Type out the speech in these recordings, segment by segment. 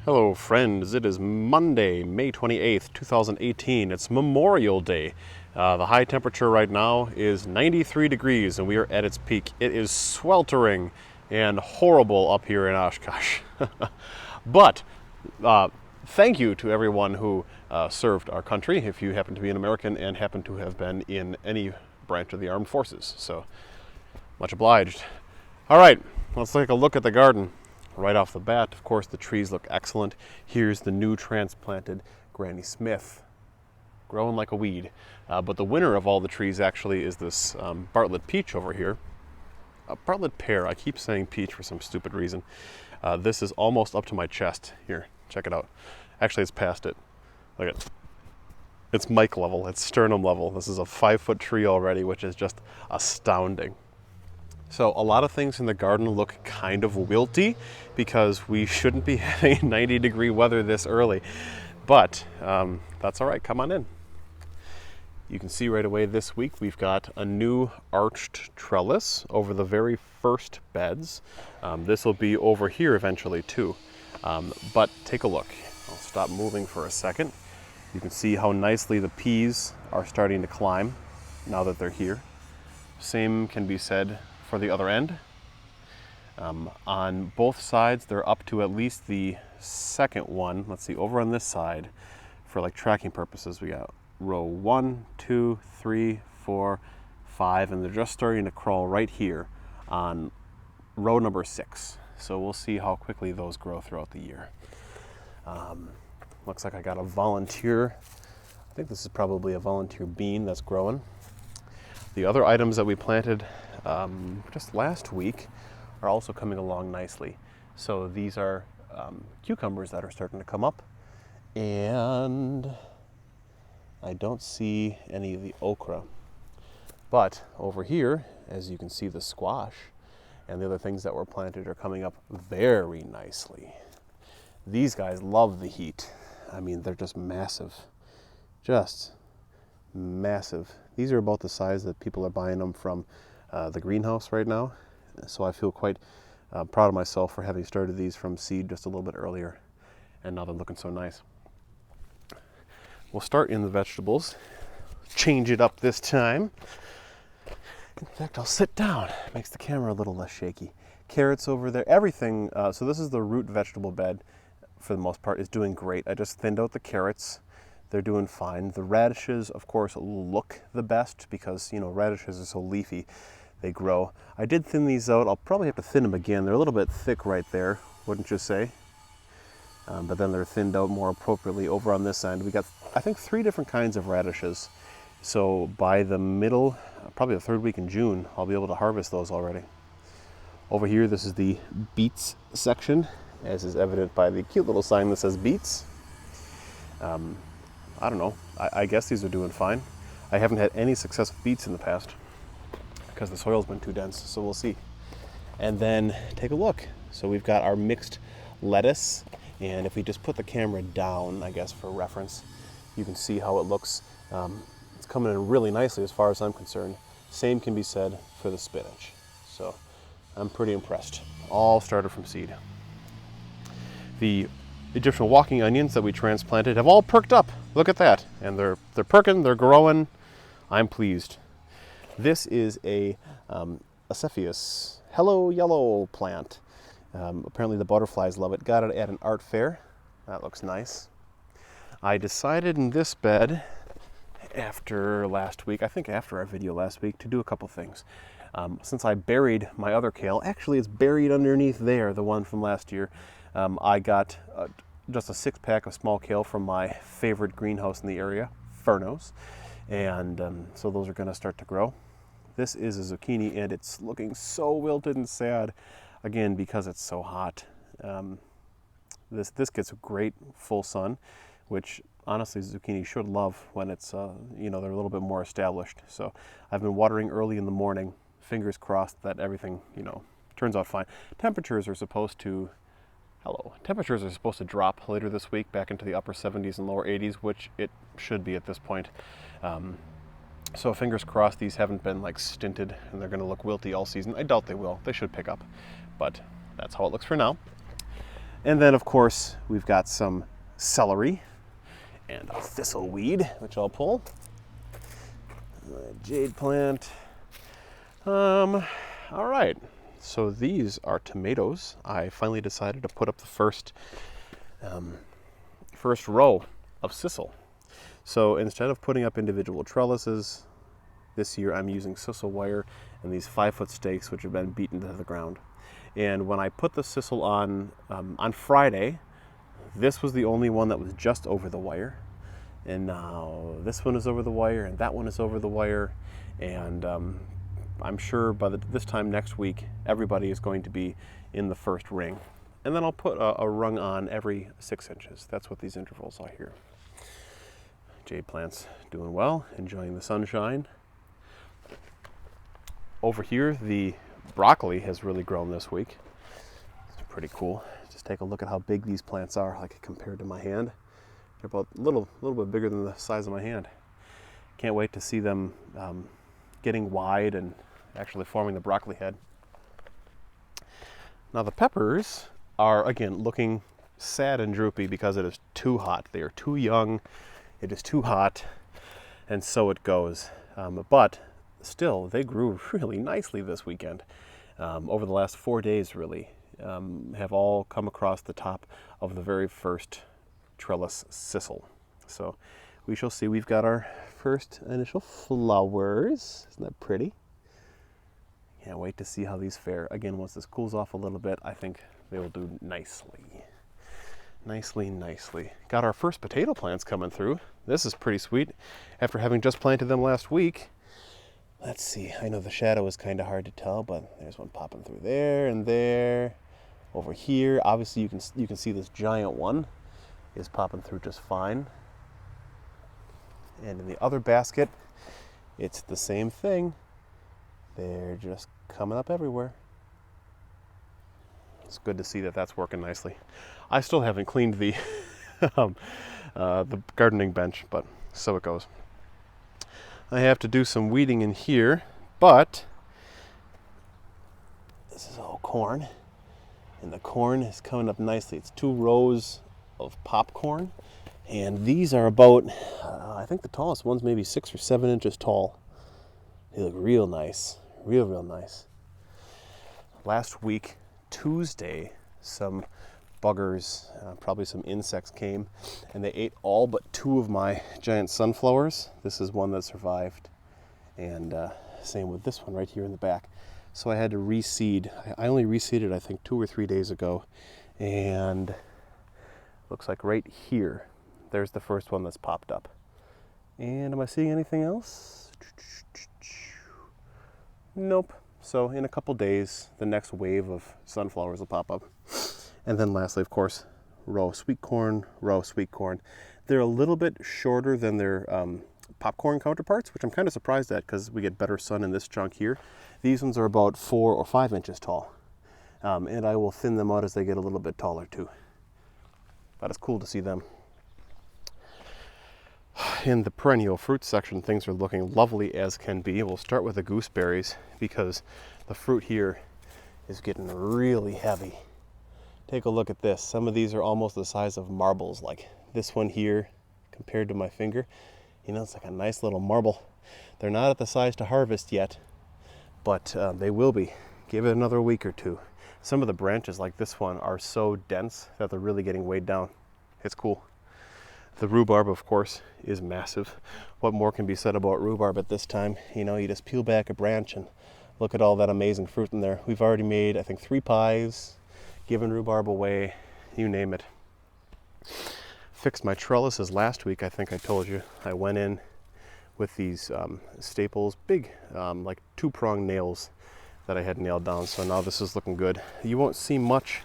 Hello friends, it is Monday, May 28th, 2018. It's Memorial Day. The high temperature right now is 93 degrees and we are at its peak. It is sweltering and horrible up here in Oshkosh. But thank you to everyone who served our country, if you happen to be an American and happen to have been in any branch of the armed forces. So much obliged. All right, let's take a look at the garden. Right off the bat, of course, the trees look excellent. Here's the new transplanted Granny Smith, growing like a weed. But the winner of all the trees actually is this Bartlett peach over here. Bartlett pear, I keep saying peach for some stupid reason. This is almost up to my chest. Here, check it out. Actually, it's past it. Look at it. It's mic level, it's sternum level. This is a 5-foot tree already, which is just astounding. So a lot of things in the garden look kind of wilty because we shouldn't be having 90-degree weather this early. But that's all right, come on in. You can see right away this week we've got a new arched trellis over the very first beds. This will be over here eventually too. But take a look. I'll stop moving for a second. You can see how nicely the peas are starting to climb now that they're here. Same can be said for the other end. On both sides, they're up to at least the second one. Let's see, over on this side, for like tracking purposes, we got row 1, 2, 3, 4, 5, and they're just starting to crawl right here on row number 6. So we'll see how quickly those grow throughout the year. Looks like I got a volunteer. I think this is probably a volunteer bean that's growing. The other items that we planted just last week are also coming along nicely. So these are cucumbers that are starting to come up, and I don't see any of the okra. But over here, as you can see, the squash and the other things that were planted are coming up very nicely. These guys love the heat. I mean, they're just massive. Just massive. These are about the size that people are buying them from the greenhouse right now. So I feel quite proud of myself for having started these from seed just a little bit earlier. And now they're looking so nice. We'll start in the vegetables. Change it up this time. In fact, I'll sit down. Makes the camera a little less shaky. Carrots over there, everything. So this is the root vegetable bed for the most part, is doing great. I just thinned out the carrots. They're doing fine. The radishes, of course, look the best because, you know, radishes are so leafy. They grow. I did thin these out. I'll probably have to thin them again. They're a little bit thick right there, wouldn't you say? But then they're thinned out more appropriately over on this end. We got, I think, 3 different kinds of radishes. So by the middle, probably the 3rd week in June, I'll be able to harvest those already. Over here, this is the beets section, as is evident by the cute little sign that says beets. I don't know. I guess these are doing fine. I haven't had any success with beets in the past because the soil's been too dense, so we'll see. And then take a look. So we've got our mixed lettuce, and if we just put the camera down, I guess for reference, you can see how it looks. It's coming in really nicely as far as I'm concerned. Same can be said for the spinach. So I'm pretty impressed. All started from seed. The Egyptian walking onions that we transplanted have all perked up. Look at that. And they're perking, they're growing. I'm pleased. This is a Cepheus Hello Yellow plant. Apparently the butterflies love it. Got it at an art fair. That looks nice. I decided in this bed after last week, I think after our video last week, to do a couple things. Since I buried my other kale, actually it's buried underneath there, the one from last year. I got just a 6-pack of small kale from my favorite greenhouse in the area, Furnos, and so those are going to start to grow. This is a zucchini, and it's looking so wilted and sad, again because it's so hot. This gets a great full sun, which honestly zucchini should love when it's you know, they're a little bit more established. So I've been watering early in the morning. Fingers crossed that everything, you know, turns out fine. Temperatures are supposed to drop later this week back into the upper 70s and lower 80s, which it should be at this point. So fingers crossed these haven't been like stinted and they're going to look wilty all season. I doubt they will. They should pick up, but that's how it looks for now. And then, of course, we've got some celery and a thistleweed, which I'll pull. Jade plant. All right. So these are tomatoes. I finally decided to put up the first row of sisal. So instead of putting up individual trellises, this year I'm using sisal wire and these 5-foot stakes which have been beaten to the ground. And when I put the sisal on Friday, this was the only one that was just over the wire. And now this one is over the wire and that one is over the wire. And I'm sure by this time next week, everybody is going to be in the first ring. And then I'll put a rung on every 6 inches. That's what these intervals are here. Jade plant's doing well, enjoying the sunshine. Over here, the broccoli has really grown this week. It's pretty cool. Just take a look at how big these plants are, like compared to my hand. They're about a little bit bigger than the size of my hand. Can't wait to see them getting wide and actually forming the broccoli head. Now the peppers are, again, looking sad and droopy because it is too hot. They are too young, it is too hot, and so it goes. But still, they grew really nicely this weekend. Over the last 4 days, really, have all come across the top of the very first trellis sisal. So we shall see. We've got our first initial flowers. Isn't that pretty? Can't wait to see how these fare. Again, once this cools off a little bit, I think they will do nicely. Nicely. Got our first potato plants coming through. This is pretty sweet. After having just planted them last week. Let's see. I know the shadow is kind of hard to tell, but there's one popping through there and there. Over here, obviously you can see this giant one is popping through just fine. And in the other basket, it's the same thing. They're just coming up everywhere. It's good to see that that's working nicely. I still haven't cleaned the gardening bench, but so it goes. I have to do some weeding in here, but this is all corn, and the corn is coming up nicely. It's 2 rows of popcorn, and these are about, I think the tallest one's maybe 6 or 7 inches tall. They look real nice, real nice. Last week, Tuesday, some buggers, probably some insects came, and they ate all but 2 of my giant sunflowers. This is one that survived, and same with this one right here in the back. So I had to reseed. I only reseeded, I think, 2 or 3 days ago, and looks like right here, there's the first one that's popped up. And am I seeing anything else? Nope. So in a couple days, the next wave of sunflowers will pop up. And then lastly, of course, row sweet corn. They're a little bit shorter than their popcorn counterparts, which I'm kind of surprised at because we get better sun in this chunk here. These ones are about 4 or 5 inches tall. And I will thin them out as they get a little bit taller too. But it's cool to see them. In the perennial fruit section, things are looking lovely as can be. We'll start with the gooseberries because the fruit here is getting really heavy. Take a look at this. Some of these are almost the size of marbles, like this one here compared to my finger. You know, it's like a nice little marble. They're not at the size to harvest yet, but they will be. Give it another week or 2. Some of the branches, like this one, are so dense that they're really getting weighed down. It's cool. The rhubarb, of course, is massive. What more can be said about rhubarb at this time? You know, you just peel back a branch and look at all that amazing fruit in there. We've already made, I think, 3 pies, given rhubarb away, you name it. Fixed my trellises last week, I think I told you. I went in with these staples, big, like 2-prong nails that I had nailed down. So now this is looking good. You won't see much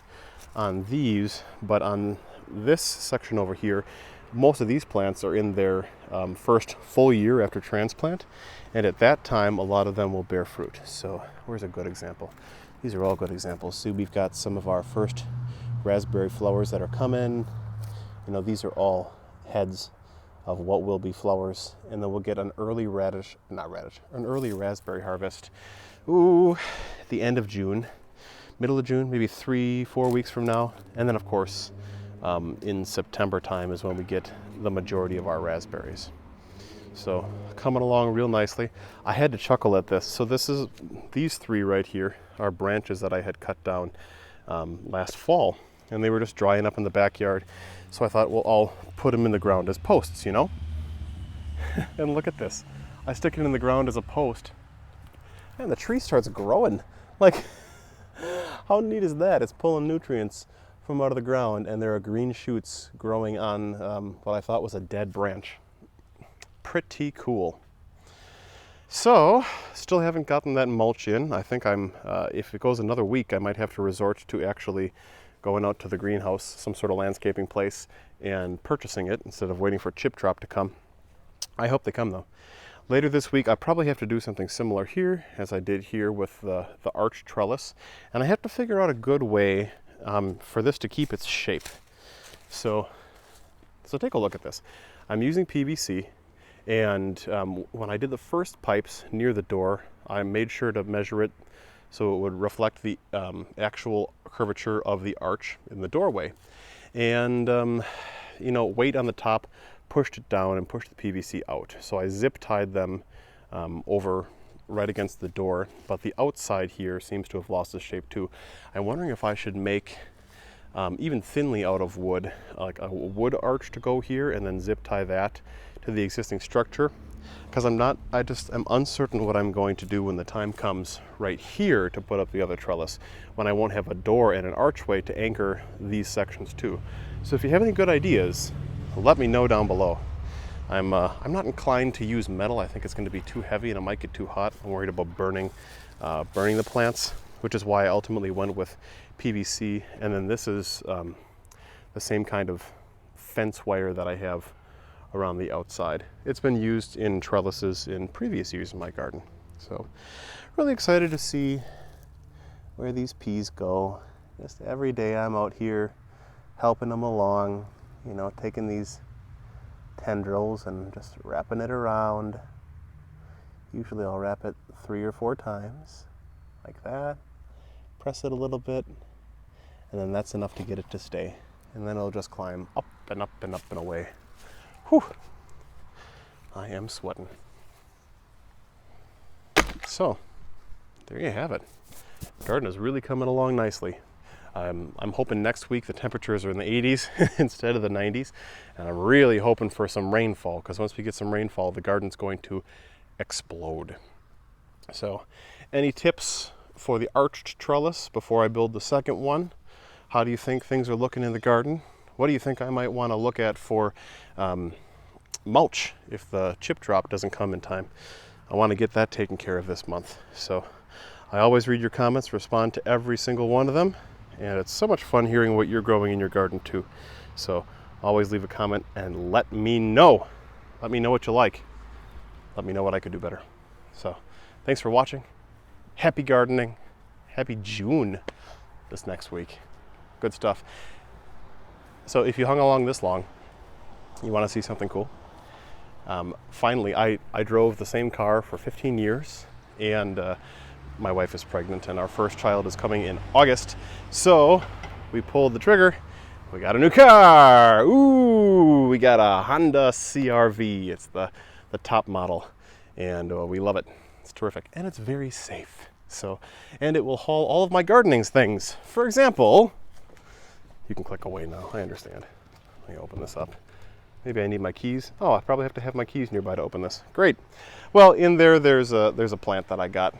on these, but on this section over here, most of these plants are in their first full year after transplant, and at that time a lot of them will bear fruit. So where's a good example? These are all good examples. See, we've got some of our first raspberry flowers that are coming. You know, these are all heads of what will be flowers, and then we'll get an early an early raspberry harvest. Ooh, at the end of June, middle of June, maybe 3-4 weeks from now. And then of course, in September time is when we get the majority of our raspberries. So coming along real nicely. I had to chuckle at this. So these 3 right here are branches that I had cut down last fall, and they were just drying up in the backyard. So I thought, well, I'll put them in the ground as posts, you know? And look at this. I stick it in the ground as a post, and the tree starts growing. Like, how neat is that? It's pulling nutrients from out of the ground, and there are green shoots growing on what I thought was a dead branch. Pretty cool. So, still haven't gotten that mulch in. I think if it goes another week, I might have to resort to actually going out to the greenhouse, some sort of landscaping place, and purchasing it instead of waiting for chip drop to come. I hope they come though. Later this week, I probably have to do something similar here as I did here with the arch trellis. And I have to figure out a good way for this to keep its shape. So take a look at this. I'm using PVC, and when I did the first pipes near the door, I made sure to measure it so it would reflect the actual curvature of the arch in the doorway. And, weight on the top pushed it down and pushed the PVC out. So I zip tied them over right against the door, but the outside here seems to have lost its shape too. I'm wondering if I should make, even thinly out of wood, like a wood arch to go here and then zip tie that to the existing structure. Because I'm uncertain what I'm going to do when the time comes right here to put up the other trellis, when I won't have a door and an archway to anchor these sections too. So if you have any good ideas, let me know down below. I'm not inclined to use metal. I think it's going to be too heavy and it might get too hot. I'm worried about burning the plants, which is why I ultimately went with PVC. And then this is the same kind of fence wire that I have around the outside. It's been used in trellises in previous years in my garden. So really excited to see where these peas go. Just every day I'm out here helping them along, taking these tendrils and just wrapping it around. Usually I'll wrap it 3 or 4 times, like that. Press it a little bit, and then that's enough to get it to stay. And then it'll just climb up and up and up and away. Whew, I am sweating. So, there you have it. The garden is really coming along nicely. I'm hoping next week the temperatures are in the 80s instead of the 90s. And I'm really hoping for some rainfall, because once we get some rainfall, the garden's going to explode. So, any tips for the arched trellis before I build the second one? How do you think things are looking in the garden? What do you think I might want to look at for mulch if the chip drop doesn't come in time? I want to get that taken care of this month. So I always read your comments, respond to every single one of them, and it's so much fun hearing what you're growing in your garden too. So always leave a comment and let me know. Let me know what you like. Let me know what I could do better. So thanks for watching. Happy gardening. Happy June this next week. Good stuff. So if you hung along this long, you want to see something cool? Finally, I drove the same car for 15 years, and my wife is pregnant, and our first child is coming in August. So we pulled the trigger. We got a new car. Ooh, we got a Honda CR-V. It's the top model, and we love it. It's terrific, and it's very safe. So, and it will haul all of my gardening things. For example, you can click away now. I understand. Let me open this up. Maybe I need my keys. Oh, I probably have to have my keys nearby to open this. Great. Well, in there's a plant that I got.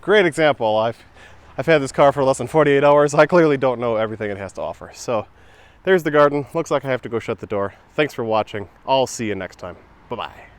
Great example. I've had this car for less than 48 hours. I clearly don't know everything it has to offer. So there's the garden. Looks like I have to go shut the door. Thanks for watching. I'll see you next time. Bye-bye.